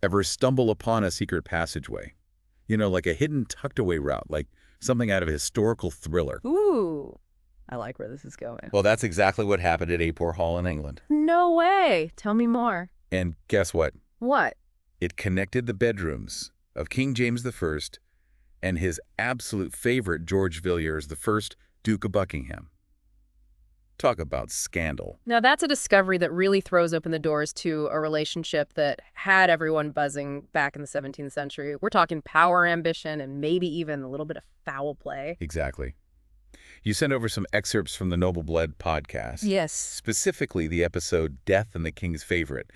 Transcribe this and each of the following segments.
Ever stumble upon a secret passageway? You know, like a hidden tucked-away route, like something out of a historical thriller. Ooh, I like where this is going. Well, that's exactly what happened at Apor Hall in England. No way. Tell me more. And guess what? What? It connected the bedrooms of King James I and his absolute favorite George Villiers, the first Duke of Buckingham. Talk about scandal. Now, that's a discovery that really throws open the doors to a relationship that had everyone buzzing back in the 17th century. We're talking power ambition and maybe even a little bit of foul play. Exactly. You sent over some excerpts from the Noble Blood podcast. Yes. Specifically the episode Death and the King's Favorite.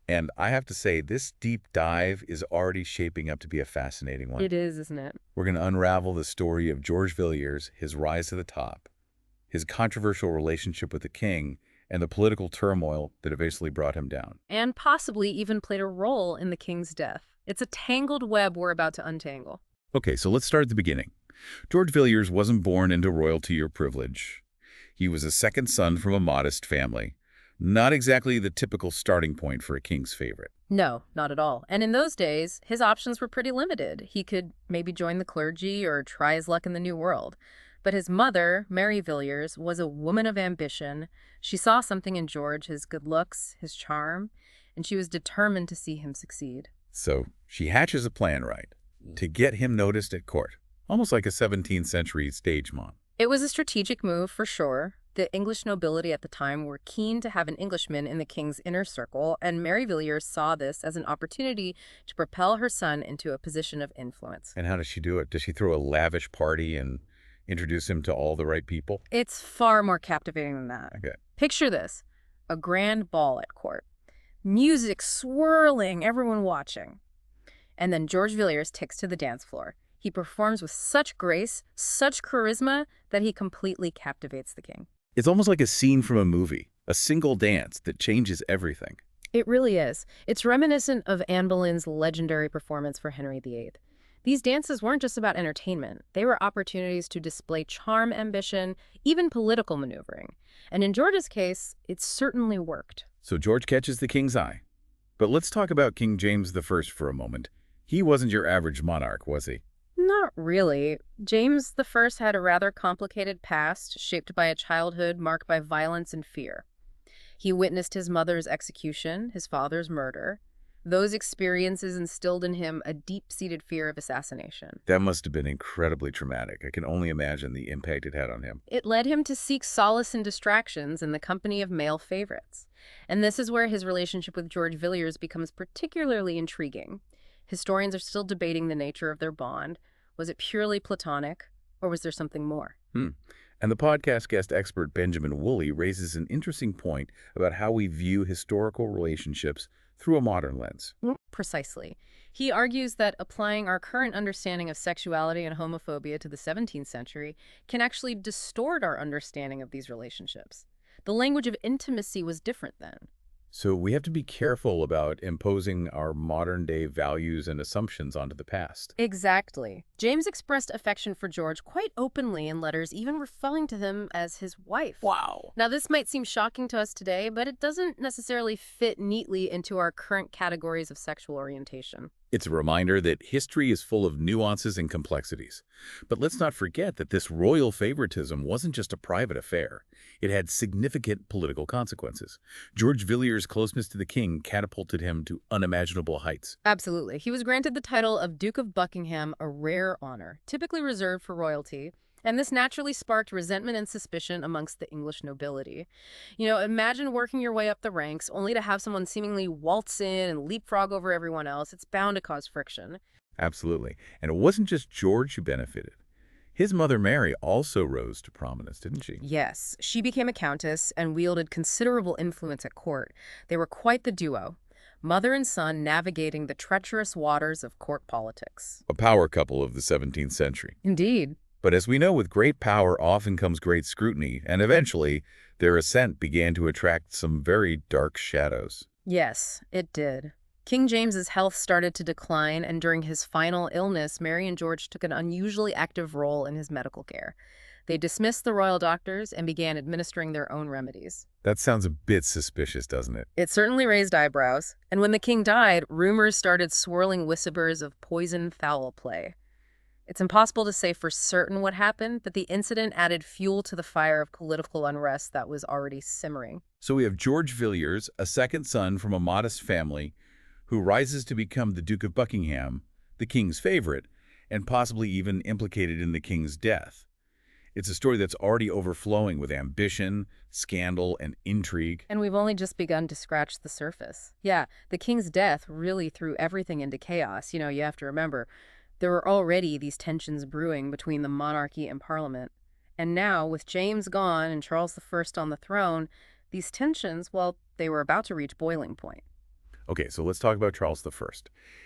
And I have to say, this deep dive is already shaping up to be a fascinating one. It is, isn't it? We're going to unravel the story of George Villiers, his rise to the top, his controversial relationship with the king, and the political turmoil that eventually brought him down. And possibly even played a role in the king's death. It's a tangled web we're about to untangle. Okay, so let's start at the beginning. George Villiers wasn't born into royalty or privilege. He was a second son from a modest family. Not exactly the typical starting point for a king's favorite. No, not at all. And in those days, his options were pretty limited. He could maybe join the clergy or try his luck in the New World. But his mother, Mary Villiers, was a woman of ambition. She saw something in George, his good looks, his charm, and she was determined to see him succeed. So she hatches a plan, right, to get him noticed at court, almost like a 17th century stage mom. It was a strategic move, for sure. The English nobility at the time were keen to have an Englishman in the king's inner circle, and Mary Villiers saw this as an opportunity to propel her son into a position of influence. And how does she do it? Does she throw a lavish party and introduce him to all the right people? It's far more captivating than that. Okay. Picture this, a grand ball at court. Music swirling, everyone watching. And then George Villiers takes to the dance floor. He performs with such grace, such charisma, that he completely captivates the king. It's almost like a scene from a movie, a single dance that changes everything. It really is. It's reminiscent of Anne Boleyn's legendary performance for Henry VIII. These dances weren't just about entertainment. They were opportunities to display charm, ambition, even political maneuvering. And in George's case, it certainly worked. So George catches the king's eye. But let's talk about King James I for a moment. He wasn't your average monarch, was he? Not really. James I had a rather complicated past, shaped by a childhood marked by violence and fear. He witnessed his mother's execution, his father's murder. Those experiences instilled in him a deep-seated fear of assassination. That must have been incredibly traumatic. I can only imagine the impact it had on him. It led him to seek solace and distractions in the company of male favorites. And this is where his relationship with George Villiers becomes particularly intriguing. Historians are still debating the nature of their bond. Was it purely platonic, or was there something more? And the podcast guest expert Benjamin Woolley raises an interesting point about how we view historical relationships through a modern lens. Precisely. He argues that applying our current understanding of sexuality and homophobia to the 17th century can actually distort our understanding of these relationships. The language of intimacy was different then. So we have to be careful about imposing our modern-day values and assumptions onto the past. Exactly. James expressed affection for George quite openly in letters, even referring to him as his wife. Wow. Now, this might seem shocking to us today, but it doesn't necessarily fit neatly into our current categories of sexual orientation. It's a reminder that history is full of nuances and complexities. But let's not forget that this royal favoritism wasn't just a private affair. It had significant political consequences. George Villiers' closeness to the king catapulted him to unimaginable heights. Absolutely. He was granted the title of Duke of Buckingham, a rare honor, typically reserved for royalty. And this naturally sparked resentment and suspicion amongst the English nobility. You know, imagine working your way up the ranks only to have someone seemingly waltz in and leapfrog over everyone else. It's bound to cause friction. Absolutely. And it wasn't just George who benefited. His mother Mary also rose to prominence, didn't she? Yes, she became a countess and wielded considerable influence at court. They were quite the duo, mother and son navigating the treacherous waters of court politics. A power couple of the 17th century. Indeed. But as we know, with great power often comes great scrutiny, and eventually their ascent began to attract some very dark shadows. Yes, it did. King James's health started to decline, and during his final illness, Mary and George took an unusually active role in his medical care. They dismissed the royal doctors and began administering their own remedies. That sounds a bit suspicious, doesn't it? It certainly raised eyebrows, and when the king died, rumors started swirling whispers of poison foul play. It's impossible to say for certain what happened, but the incident added fuel to the fire of political unrest that was already simmering. So we have George Villiers, a second son from a modest family, who rises to become the Duke of Buckingham, the king's favorite, and possibly even implicated in the king's death. It's a story that's already overflowing with ambition, scandal, and intrigue. And we've only just begun to scratch the surface. Yeah, the king's death really threw everything into chaos. You have to remember, there were already these tensions brewing between the monarchy and Parliament. And now, with James gone and Charles I on the throne, these tensions, well, they were about to reach boiling point. Okay, so let's talk about Charles I.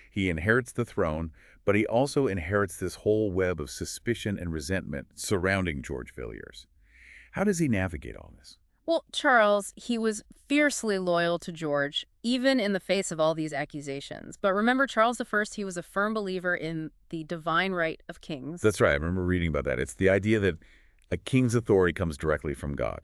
He inherits the throne, but he also inherits this whole web of suspicion and resentment surrounding George Villiers. How does he navigate all this? Well, Charles, he was fiercely loyal to George, even in the face of all these accusations. But remember, Charles I, he was a firm believer in the divine right of kings. That's right. I remember reading about that. It's the idea that a king's authority comes directly from God.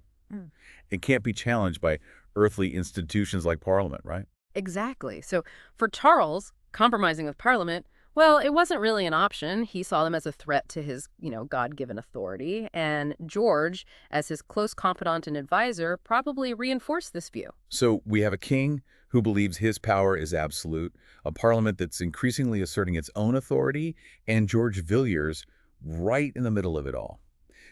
It can't be challenged by earthly institutions like Parliament, right? Exactly. So for Charles, compromising with Parliament, well, it wasn't really an option. He saw them as a threat to his, God-given authority. And George, as his close confidant and advisor, probably reinforced this view. So we have a king who believes his power is absolute, a parliament that's increasingly asserting its own authority, and George Villiers right in the middle of it all.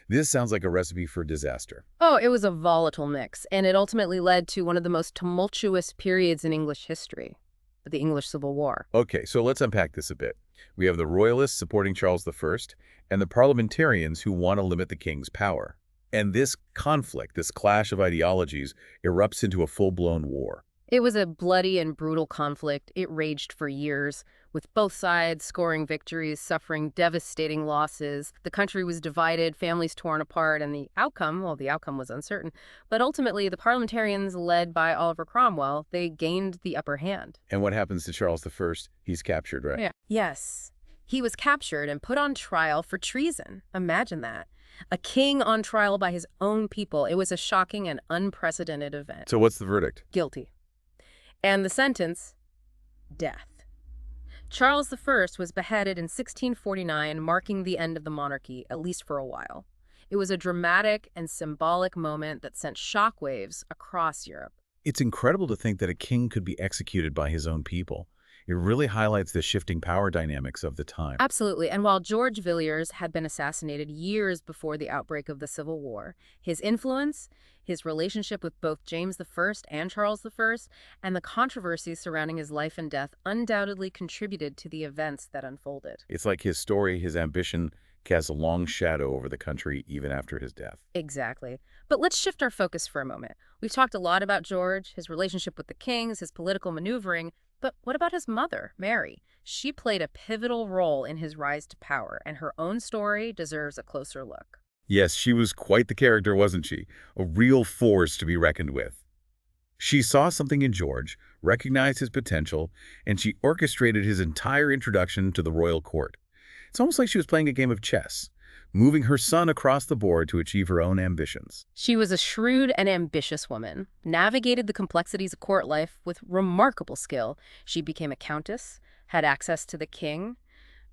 This sounds like a recipe for disaster. Oh, it was a volatile mix, and it ultimately led to one of the most tumultuous periods in English history, the English Civil War. Okay, so let's unpack this a bit. We have the royalists supporting Charles I and the parliamentarians who want to limit the king's power. And this conflict, this clash of ideologies, erupts into a full-blown war. It was a bloody and brutal conflict. It raged for years, with both sides scoring victories, suffering devastating losses. The country was divided, families torn apart, and the outcome was uncertain. But ultimately, the parliamentarians, led by Oliver Cromwell, they gained the upper hand. And what happens to Charles I? He's captured, right? Yeah. Yes. He was captured and put on trial for treason. Imagine that. A king on trial by his own people. It was a shocking and unprecedented event. So what's the verdict? Guilty. And the sentence, death. Charles I was beheaded in 1649, marking the end of the monarchy, at least for a while. It was a dramatic and symbolic moment that sent shockwaves across Europe. It's incredible to think that a king could be executed by his own people. It really highlights the shifting power dynamics of the time. Absolutely. And while George Villiers had been assassinated years before the outbreak of the Civil War, his influence, his relationship with both James I and Charles I, and the controversies surrounding his life and death undoubtedly contributed to the events that unfolded. It's like his story, his ambition, casts a long shadow over the country even after his death. Exactly. But let's shift our focus for a moment. We've talked a lot about George, his relationship with the kings, his political maneuvering, but what about his mother, Mary? She played a pivotal role in his rise to power, and her own story deserves a closer look. Yes, she was quite the character, wasn't she? A real force to be reckoned with. She saw something in George, recognized his potential, and she orchestrated his entire introduction to the royal court. It's almost like she was playing a game of chess, moving her son across the board to achieve her own ambitions. She was a shrewd and ambitious woman, navigated the complexities of court life with remarkable skill. She became a countess, had access to the king,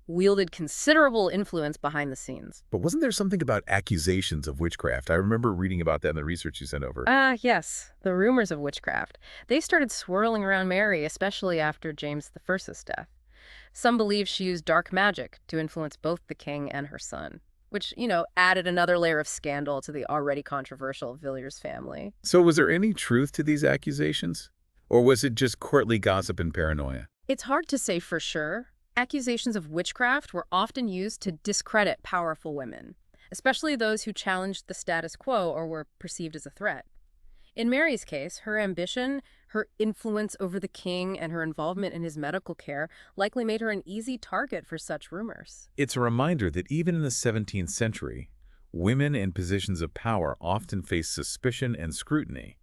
wielded considerable influence behind the scenes. But wasn't there something about accusations of witchcraft? I remember reading about that in the research you sent over. Yes. The rumors of witchcraft. They started swirling around Mary, especially after James I's death. Some believe she used dark magic to influence both the king and her son, which, added another layer of scandal to the already controversial Villiers family. So was there any truth to these accusations? Or was it just courtly gossip and paranoia? It's hard to say for sure. Accusations of witchcraft were often used to discredit powerful women, especially those who challenged the status quo or were perceived as a threat. In Mary's case, her ambition, her influence over the king, and her involvement in his medical care likely made her an easy target for such rumors. It's a reminder that even in the 17th century, women in positions of power often faced suspicion and scrutiny.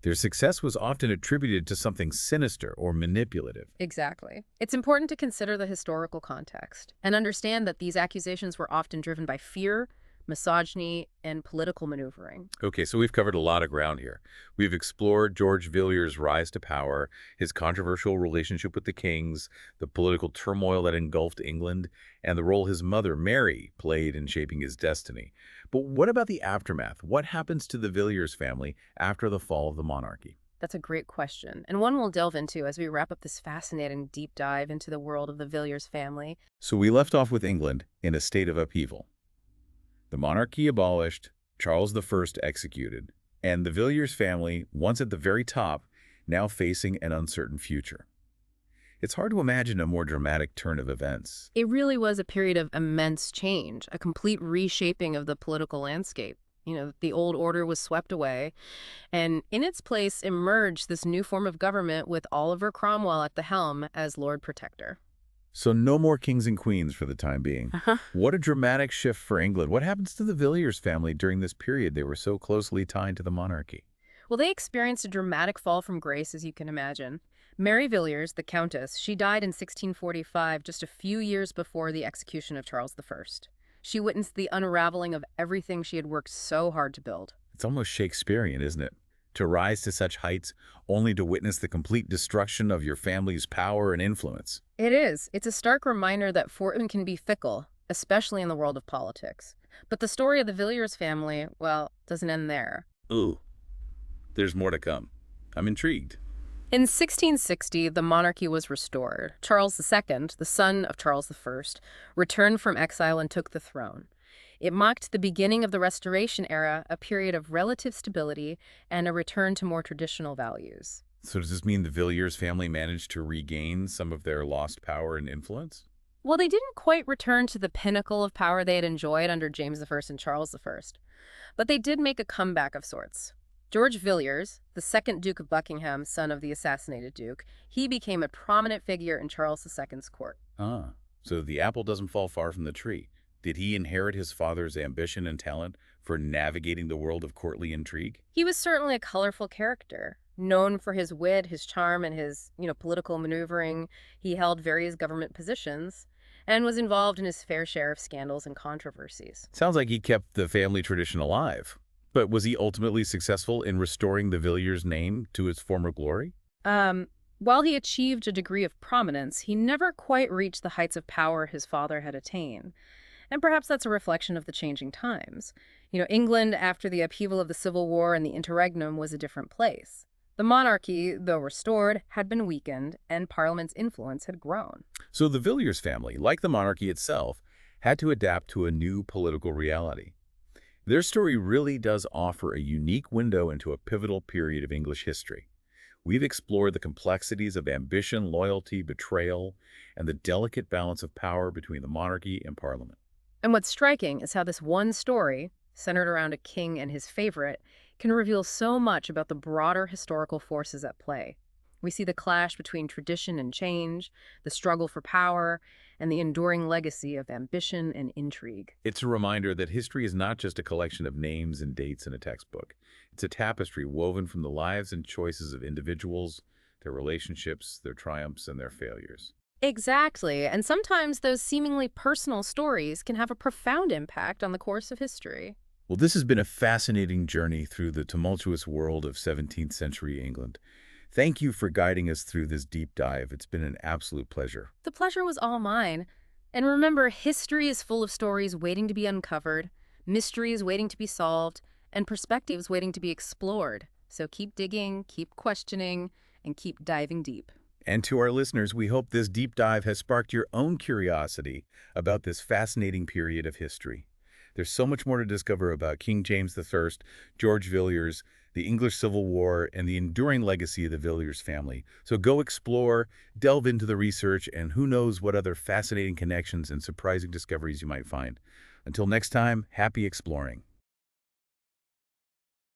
Their success was often attributed to something sinister or manipulative. Exactly. It's important to consider the historical context and understand that these accusations were often driven by fear, misogyny, and political maneuvering. Okay, so we've covered a lot of ground here. We've explored George Villiers' rise to power, his controversial relationship with the kings, the political turmoil that engulfed England, and the role his mother, Mary, played in shaping his destiny. But what about the aftermath? What happens to the Villiers family after the fall of the monarchy? That's a great question, and one we'll delve into as we wrap up this fascinating deep dive into the world of the Villiers family. So we left off with England in a state of upheaval. The monarchy abolished, Charles I executed, and the Villiers family, once at the very top, now facing an uncertain future. It's hard to imagine a more dramatic turn of events. It really was a period of immense change, a complete reshaping of the political landscape. The old order was swept away, and in its place emerged this new form of government with Oliver Cromwell at the helm as Lord Protector. So no more kings and queens for the time being. What a dramatic shift for England. What happens to the Villiers family during this period? They were so closely tied to the monarchy. Well, they experienced a dramatic fall from grace, as you can imagine. Mary Villiers, the Countess, she died in 1645, just a few years before the execution of Charles I. She witnessed the unraveling of everything she had worked so hard to build. It's almost Shakespearean, isn't it? To rise to such heights only to witness the complete destruction of your family's power and influence. It is. It's a stark reminder that fortune can be fickle, especially in the world of politics. But the story of the Villiers family, well, doesn't end there. Ooh, there's more to come. I'm intrigued. In 1660, the monarchy was restored. Charles II, the son of Charles I, returned from exile and took the throne. It marked the beginning of the Restoration era, a period of relative stability and a return to more traditional values. So does this mean the Villiers family managed to regain some of their lost power and influence? Well, they didn't quite return to the pinnacle of power they had enjoyed under James I and Charles I, but they did make a comeback of sorts. George Villiers, the second Duke of Buckingham, son of the assassinated Duke, he became a prominent figure in Charles II's court. Ah, so the apple doesn't fall far from the tree. Did he inherit his father's ambition and talent for navigating the world of courtly intrigue? He was certainly a colorful character, known for his wit, his charm, and his, political maneuvering. He held various government positions and was involved in his fair share of scandals and controversies. Sounds like he kept the family tradition alive. But was he ultimately successful in restoring the Villiers name to its former glory? While he achieved a degree of prominence, he never quite reached the heights of power his father had attained. And perhaps that's a reflection of the changing times. England, after the upheaval of the Civil War and the interregnum, was a different place. The monarchy, though restored, had been weakened, and Parliament's influence had grown. So the Villiers family, like the monarchy itself, had to adapt to a new political reality. Their story really does offer a unique window into a pivotal period of English history. We've explored the complexities of ambition, loyalty, betrayal, and the delicate balance of power between the monarchy and Parliament. And what's striking is how this one story, centered around a king and his favorite, can reveal so much about the broader historical forces at play. We see the clash between tradition and change, the struggle for power, and the enduring legacy of ambition and intrigue. It's a reminder that history is not just a collection of names and dates in a textbook. It's a tapestry woven from the lives and choices of individuals, their relationships, their triumphs, and their failures. Exactly, and sometimes those seemingly personal stories can have a profound impact on the course of history. Well, this has been a fascinating journey through the tumultuous world of 17th century England. Thank you for guiding us through this deep dive. It's been an absolute pleasure. The pleasure was all mine. And remember, history is full of stories waiting to be uncovered, mysteries waiting to be solved, and perspectives waiting to be explored. So keep digging, keep questioning, and keep diving deep. And to our listeners, we hope this deep dive has sparked your own curiosity about this fascinating period of history. There's so much more to discover about King James I, George Villiers, the English Civil War, and the enduring legacy of the Villiers family. So go explore, delve into the research, and who knows what other fascinating connections and surprising discoveries you might find. Until next time, happy exploring.